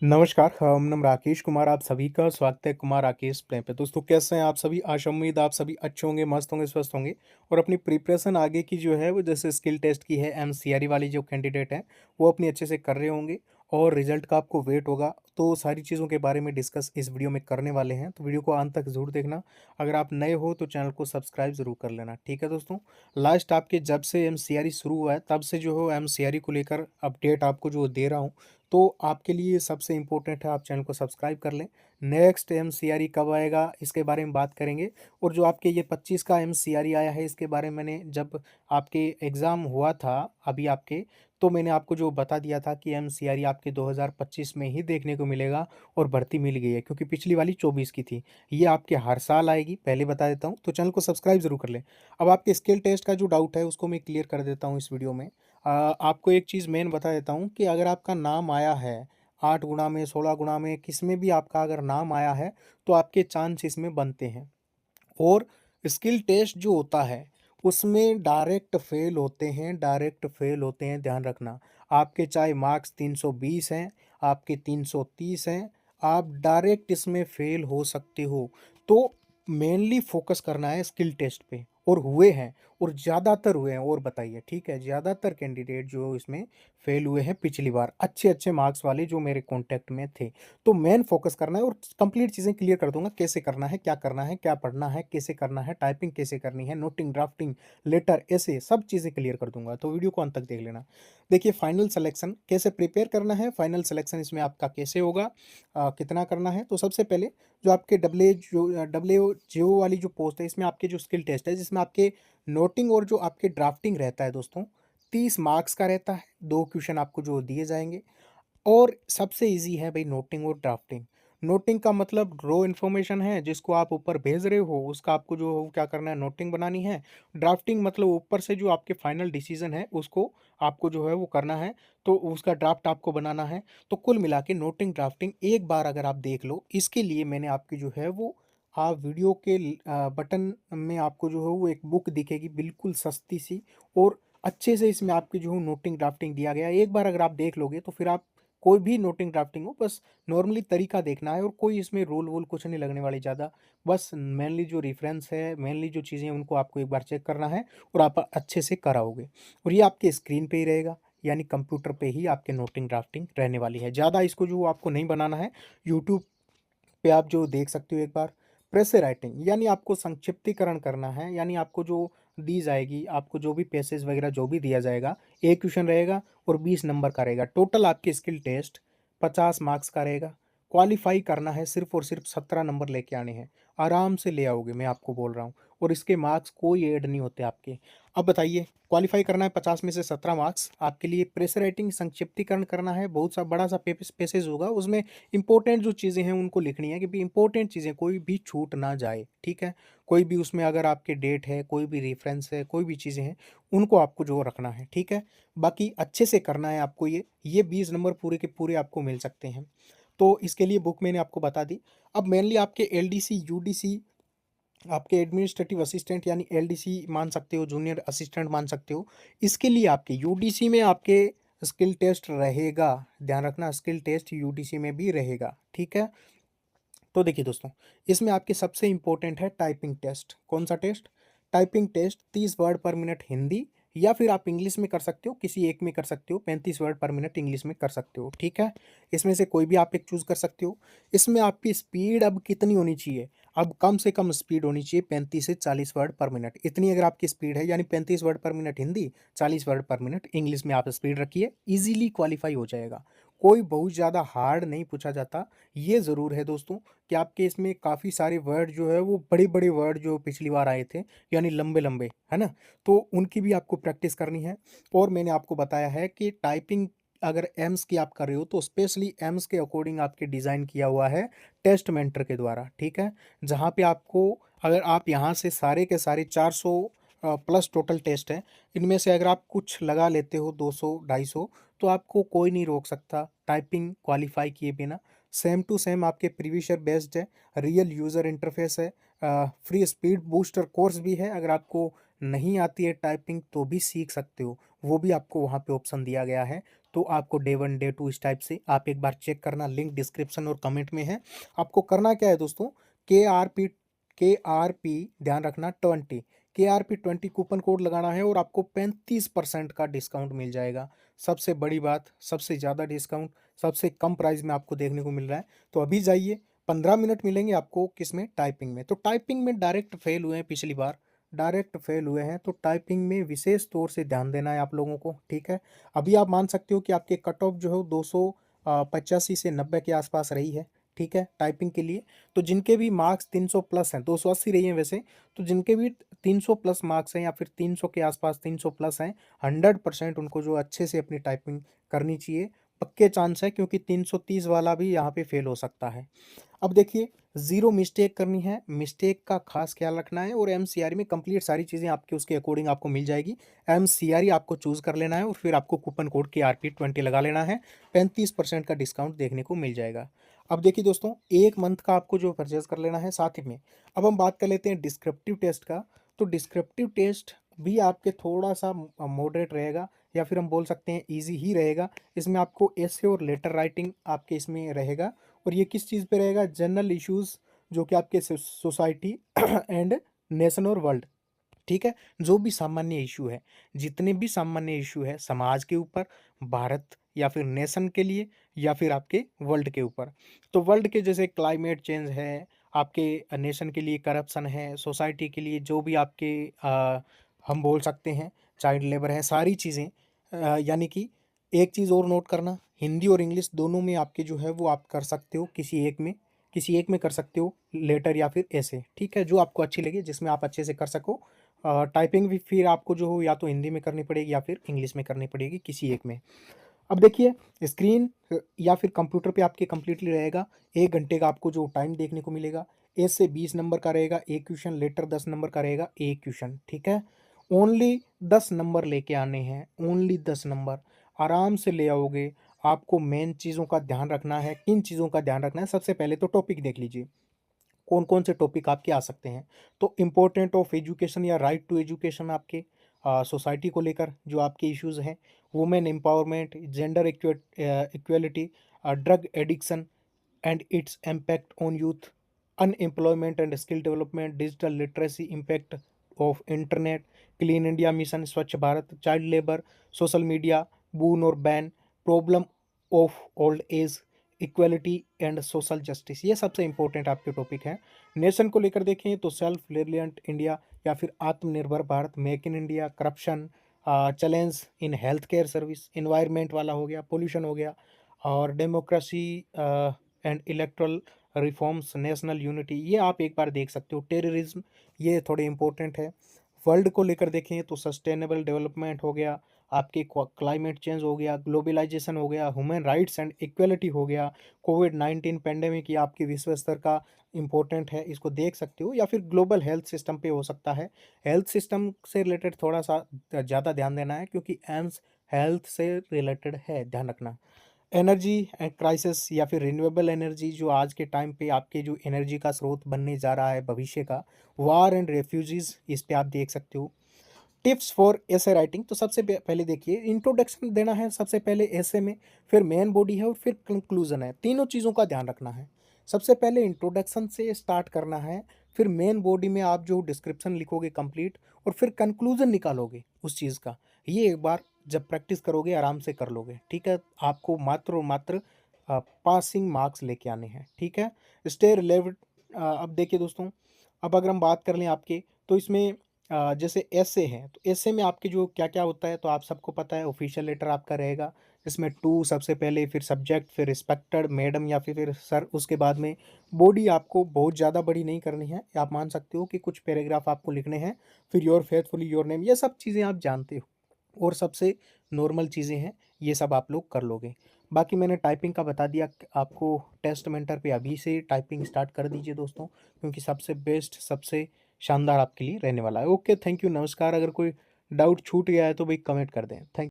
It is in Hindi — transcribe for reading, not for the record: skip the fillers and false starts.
नमस्कार, हम नाम राकेश कुमार, आप सभी का स्वागत है कुमार राकेश प्ले पे। दोस्तों कैसे हैं आप सभी? आशा उम्मीद आप सभी अच्छे होंगे, मस्त होंगे, स्वस्थ होंगे और अपनी प्रिपरेशन आगे की जो है वो जैसे स्किल टेस्ट की है, एमसीआरई वाली जो कैंडिडेट हैं, वो अपनी अच्छे से कर रहे होंगे और रिजल्ट का आपको वेट होगा। तो सारी चीज़ों के बारे में डिस्कस इस वीडियो में करने वाले हैं, तो वीडियो को अंत तक ज़रूर देखना। अगर आप नए हो तो चैनल को सब्सक्राइब ज़रूर कर लेना, ठीक है दोस्तों? लास्ट आपके जब से एमसीआरई शुरू हुआ है, तब से जो है एमसीआरई को लेकर अपडेट आपको जो दे रहा हूँ, तो आपके लिए सबसे इम्पोर्टेंट है आप चैनल को सब्सक्राइब कर लें। नेक्स्ट एमसीआरई कब आएगा इसके बारे में बात करेंगे और जो आपके ये 25 का एमसीआरई आया है इसके बारे में मैंने जब आपके एग्ज़ाम हुआ था अभी आपके, तो मैंने आपको जो बता दिया था कि एमसीआरई आपके 2025 में ही देखने को मिलेगा और भर्ती मिल गई है क्योंकि पिछली वाली 24 की थी। ये आपके हर साल आएगी, पहले बता देता हूँ, तो चैनल को सब्सक्राइब ज़रूर कर लें। अब आपके स्किल टेस्ट का जो डाउट है उसको मैं क्लियर कर देता हूँ इस वीडियो में। आपको एक चीज़ मेन बता देता हूँ कि अगर आपका नाम आया है 8 गुणा में 16 गुणा में किस में भी आपका अगर नाम आया है तो आपके चांस इसमें बनते हैं। और स्किल टेस्ट जो होता है उसमें डायरेक्ट फेल होते हैं, डायरेक्ट फेल होते हैं, ध्यान रखना। आपके चाहे मार्क्स 320 हैं, आपके 330 हैं, आप डायरेक्ट इसमें फेल हो सकते हो। तो मेनली फोकस करना है स्किल टेस्ट पे और हुए हैं और ज़्यादातर हुए हैं। और बताइए, ठीक है, ज़्यादातर कैंडिडेट जो इसमें फेल हुए हैं पिछली बार अच्छे अच्छे मार्क्स वाले जो मेरे कॉन्टैक्ट में थे। तो मेन फोकस करना है और कंप्लीट चीज़ें क्लियर कर दूंगा, कैसे करना है, क्या करना है, क्या पढ़ना है, कैसे करना है, टाइपिंग कैसे करनी है, नोटिंग, ड्राफ्टिंग, लेटर, ऐसे सब चीज़ें क्लियर कर दूंगा। तो वीडियो को अंत तक देख लेना। देखिए, फाइनल सिलेक्शन कैसे प्रिपेयर करना है, फाइनल सिलेक्शन इसमें आपका कैसे होगा, कितना करना है। तो सबसे पहले जो आपके डब्ल्यू वाली जो पोस्ट है इसमें आपके जो स्किल टेस्ट है जिसमें आपके नोटिंग और जो आपके ड्राफ्टिंग रहता है दोस्तों, 30 मार्क्स का रहता है। 2 क्वेश्चन आपको जो दिए जाएंगे और सबसे ईज़ी है भाई नोटिंग और ड्राफ्टिंग। नोटिंग का मतलब रॉ इन्फॉर्मेशन है जिसको आप ऊपर भेज रहे हो, उसका आपको जो क्या करना है, नोटिंग बनानी है। ड्राफ्टिंग मतलब ऊपर से जो आपके फाइनल डिसीजन है उसको आपको जो है वो करना है, तो उसका ड्राफ्ट आपको बनाना है। तो कुल मिला के नोटिंग ड्राफ्टिंग एक बार अगर आप देख लो, इसके लिए मैंने आपकी जो है वो आप वीडियो के बटन में आपको जो है वो एक बुक दिखेगी बिल्कुल सस्ती सी और अच्छे से इसमें आपकी जो है नोटिंग ड्राफ्टिंग दिया गया है। एक बार अगर आप देख लोगे तो फिर आप कोई भी नोटिंग ड्राफ्टिंग हो, बस नॉर्मली तरीका देखना है और कोई इसमें रूल वूल कुछ नहीं लगने वाली ज़्यादा। बस मेनली जो रेफरेंस है, मेनली जो चीज़ें हैं उनको आपको एक बार चेक करना है और आप अच्छे से कराओगे। और ये आपके स्क्रीन पे ही रहेगा, यानी कंप्यूटर पे ही आपके नोटिंग ड्राफ्टिंग रहने वाली है। ज़्यादा इसको जो आपको नहीं बनाना है, यूट्यूब पे आप जो देख सकते हो एक बार। प्रेस राइटिंग यानी आपको संक्षिप्तीकरण करना है, यानी आपको जो दी जाएगी, आपको जो भी पैसेज वगैरह जो भी दिया जाएगा, एक क्वेश्चन रहेगा और 20 नंबर का रहेगा। टोटल आपके स्किल टेस्ट 50 मार्क्स का रहेगा। क्वालिफाई करना है सिर्फ और सिर्फ 17 नंबर लेके आने हैं। आराम से ले आओगे, मैं आपको बोल रहा हूँ, और इसके मार्क्स कोई ऐड नहीं होते आपके। अब बताइए, क्वालिफाई करना है 50 में से 17 मार्क्स आपके लिए। प्रेस राइटिंग संक्षिप्तीकरण करना है, बहुत सा बड़ा सा पैसेज होगा, उसमें इंपॉर्टेंट जो चीज़ें हैं उनको लिखनी है कि इंपॉर्टेंट चीज़ें कोई भी छूट ना जाए, ठीक है। कोई भी उसमें अगर आपके डेट है, कोई भी रेफरेंस है, कोई भी चीज़ें हैं, उनको आपको जो रखना है, ठीक है। बाकी अच्छे से करना है आपको। ये 20 नंबर पूरे के पूरे आपको मिल सकते हैं। तो इसके लिए बुक मैंने आपको बता दी। अब मेनली आपके एलडीसी, यूडीसी, आपके एडमिनिस्ट्रेटिव असिस्टेंट यानी एलडीसी मान सकते हो, जूनियर असिस्टेंट मान सकते हो। इसके लिए आपके यूडीसी में आपके स्किल टेस्ट रहेगा। ध्यान रखना, स्किल टेस्ट यूडीसी में भी रहेगा, ठीक है। तो देखिए दोस्तों, इसमें आपके सबसे इंपॉर्टेंट है टाइपिंग टेस्ट। कौन सा test? Typing test 30 word per minute Hindi, या फिर आप इंग्लिश में कर सकते हो, किसी एक में कर सकते हो। 35 वर्ड पर मिनट इंग्लिश में कर सकते हो, ठीक है। इसमें से कोई भी आप एक चूज कर सकते हो। इसमें आपकी स्पीड अब कितनी होनी चाहिए? अब कम से कम स्पीड होनी चाहिए 35 से 40 वर्ड पर मिनट। इतनी अगर आपकी स्पीड है, यानी 35 word per minute Hindi, 40 word per minute English में आप स्पीड रखिए, इजीली क्वालिफाई हो जाएगा। कोई बहुत ज़्यादा हार्ड नहीं पूछा जाता। ये ज़रूर है दोस्तों कि आपके इसमें काफ़ी सारे वर्ड जो है वो बड़े-बड़े वर्ड जो पिछली बार आए थे, यानी लंबे-लंबे, है ना? तो उनकी भी आपको प्रैक्टिस करनी है। और मैंने आपको बताया है कि टाइपिंग अगर एम्स की आप कर रहे हो तो स्पेशली एम्स के अकॉर्डिंग आपके डिज़ाइन किया हुआ है टेस्ट मेंटर के द्वारा, ठीक है? जहाँ पे आपको, अगर आप यहाँ से सारे के सारे 400 प्लस टोटल टेस्ट हैं, इनमें से अगर आप कुछ लगा लेते हो 200, 250, तो आपको कोई नहीं रोक सकता टाइपिंग क्वालिफाई किए बिना। सेम टू सेम आपके प्रीवियस ईयर बेस्ड है, रियल यूज़र इंटरफेस है, फ्री स्पीड बूस्टर कोर्स भी है। अगर आपको नहीं आती है टाइपिंग तो भी सीख सकते हो, वो भी आपको वहाँ पे ऑप्शन दिया गया है। तो आपको डे 1 डे 2 इस टाइप से आप एक बार चेक करना, लिंक डिस्क्रिप्शन और कमेंट में है। आपको करना क्या है दोस्तों, KRP KRP ध्यान रखना 20 KRP 20 कूपन कोड लगाना है और आपको 35% का डिस्काउंट मिल जाएगा। सबसे बड़ी बात, सबसे ज़्यादा डिस्काउंट, सबसे कम प्राइस में आपको देखने को मिल रहा है। तो अभी जाइए, 15 मिनट मिलेंगे आपको किसमें, टाइपिंग में। तो टाइपिंग में डायरेक्ट फेल हुए हैं पिछली बार, डायरेक्ट फेल हुए हैं, तो टाइपिंग में विशेष तौर से ध्यान देना है आप लोगों को, ठीक है। अभी आप मान सकते हो कि आपके कट ऑफ जो है 285 से 90 के आसपास रही है, ठीक है, टाइपिंग के लिए। तो जिनके भी मार्क्स 300 प्लस हैं, 280 रही हैं वैसे, तो जिनके भी 300 प्लस मार्क्स हैं या फिर 300 के आसपास 300 प्लस हैं, 100% उनको जो अच्छे से अपनी टाइपिंग करनी चाहिए। पक्के चांस है, क्योंकि 330 वाला भी यहाँ पे फेल हो सकता है। अब देखिए, ज़ीरो मिस्टेक करनी है, मिस्टेक का खास ख्याल रखना है, और एमसीआर में कंप्लीट सारी चीज़ें आपके उसके अकॉर्डिंग आपको मिल जाएगी। एमसीआर आपको चूज़ कर लेना है और फिर आपको कूपन कोड KRP 20 लगा लेना है, 35% का डिस्काउंट देखने को मिल जाएगा। अब देखिए दोस्तों, 1 मंथ का आपको जो परचेज़ कर लेना है साथ ही में। अब हम बात कर लेते हैं डिस्क्रिप्टिव टेस्ट का। तो डिस्क्रिप्टिव टेस्ट भी आपके थोड़ा-सा मॉडरेट रहेगा, या फिर हम बोल सकते हैं ईज़ी ही रहेगा। इसमें आपको एसे और लेटर राइटिंग आपके इसमें रहेगा, और ये किस चीज़ पे रहेगा, जनरल इश्यूज़ जो कि आपके सोसाइटी एंड नेशन और वर्ल्ड, ठीक है। जो भी सामान्य इशू है, जितने भी सामान्य इशू है समाज के ऊपर, भारत या फिर नेशन के लिए, या फिर आपके वर्ल्ड के ऊपर। तो वर्ल्ड के जैसे क्लाइमेट चेंज है, आपके नेशन के लिए करप्शन है, सोसाइटी के लिए जो भी आपके हम बोल सकते हैं चाइल्ड लेबर है, सारी चीज़ें, यानी कि एक चीज़ और नोट करना, हिंदी और इंग्लिश दोनों में आपके जो है वो आप कर सकते हो, किसी एक में कर सकते हो लेटर या फिर ऐसे, ठीक है, जो आपको अच्छी लगे, जिसमें आप अच्छे से कर सको। टाइपिंग भी फिर आपको जो हो या तो हिंदी में करनी पड़ेगी या फिर इंग्लिश में करनी पड़ेगी, किसी एक में। अब देखिए, स्क्रीन या फिर कंप्यूटर पे आपके कंप्लीटली रहेगा, 1 घंटे का आपको जो टाइम देखने को मिलेगा। 1 से 20 नंबर का रहेगा एक क्वेश्चन, लेटर 10 नंबर का रहेगा एक क्वेश्चन, ठीक है। ओनली 10 नंबर लेके आने हैं, ओनली 10 नंबर आराम से ले आओगे। आपको मेन चीज़ों का ध्यान रखना है। किन चीज़ों का ध्यान रखना है, सबसे पहले तो टॉपिक देख लीजिए, कौन कौन से टॉपिक आपके आ सकते हैं। तो इम्पोर्टेंट ऑफ एजुकेशन या राइट टू एजुकेशन आपके सोसाइटी को लेकर जो आपके इश्यूज़ हैं, women empowerment, gender equality, drug addiction and its impact on youth, unemployment and skill development, digital literacy, impact of internet, clean India mission, Swachh Bharat, child labour, social media, boon और bane, problem of old age, equality and social justice, ये सबसे इंपॉर्टेंट आपके टॉपिक हैं। नेशन को लेकर देखें तो सेल्फ रिलियंट इंडिया या फिर Aatmanirbhar Bharat, make in India, corruption, challenge in health care service, environment वाला हो गया, पोल्यूशन हो गया, और democracy and electoral reforms, national unity, ये आप एक बार देख सकते हो। टेररिज्म, ये थोड़े इंपॉर्टेंट है। वर्ल्ड को लेकर देखें तो सस्टेनेबल डेवलपमेंट हो गया, आपके क्लाइमेट चेंज हो गया, ग्लोबलाइजेशन हो गया, ह्यूमन राइट्स एंड इक्वलिटी हो गया, कोविड-19 पेंडेमिक, ये आपकी विश्व स्तर का इम्पोर्टेंट है, इसको देख सकते हो। या फिर ग्लोबल हेल्थ सिस्टम पे हो सकता है। हेल्थ सिस्टम से रिलेटेड थोड़ा सा ज़्यादा ध्यान देना है, क्योंकि एम्स हेल्थ से रिलेटेड है, ध्यान रखना। एनर्जी एंड क्राइसिस या फिर रिन्यूएबल एनर्जी, जो आज के टाइम पे आपके जो एनर्जी का स्रोत बनने जा रहा है भविष्य का, वार एंड रेफ्यूजीज, इस पे आप देख सकते हो। टिप्स फॉर एसे राइटिंग, तो सबसे पहले देखिए, इंट्रोडक्शन देना है सबसे पहले एसे में, फिर मेन बॉडी है और फिर कंक्लूजन है। तीनों चीज़ों का ध्यान रखना है। सबसे पहले इंट्रोडक्शन से स्टार्ट करना है, फिर मेन बॉडी में आप जो डिस्क्रिप्शन लिखोगे कंप्लीट, और फिर कंक्लूजन निकालोगे उस चीज़ का। ये एक बार जब प्रैक्टिस करोगे आराम से कर लोगे, ठीक है। आपको मात्र और मात्र पासिंग मार्क्स लेके आने हैं, ठीक है। Stay relevant. अब देखिए दोस्तों, अब अगर हम बात कर लें आपके, तो इसमें जैसे एसे हैं, तो एसे में आपके जो क्या क्या होता है, तो आप सबको पता है, ऑफिशियल लेटर आपका रहेगा। इसमें टू सबसे पहले, फिर सब्जेक्ट, फिर रिस्पेक्टेड मैडम या फिर सर, उसके बाद में बॉडी आपको बहुत ज़्यादा बड़ी नहीं करनी है। आप मान सकते हो कि कुछ पैराग्राफ आपको लिखने हैं, फिर योर फेथफुली योर नेम, ये सब चीज़ें आप जानते हो, और सबसे नॉर्मल चीज़ें हैं, ये सब आप लोग कर लोगे। बाकी मैंने टाइपिंग का बता दिया आपको। टेस्ट मेंटर पे अभी से टाइपिंग स्टार्ट कर दीजिए दोस्तों, क्योंकि सबसे बेस्ट, सबसे शानदार आपके लिए रहने वाला है। ओके, थैंक यू, नमस्कार। अगर कोई डाउट छूट गया है तो भाई कमेंट कर दें। थैंक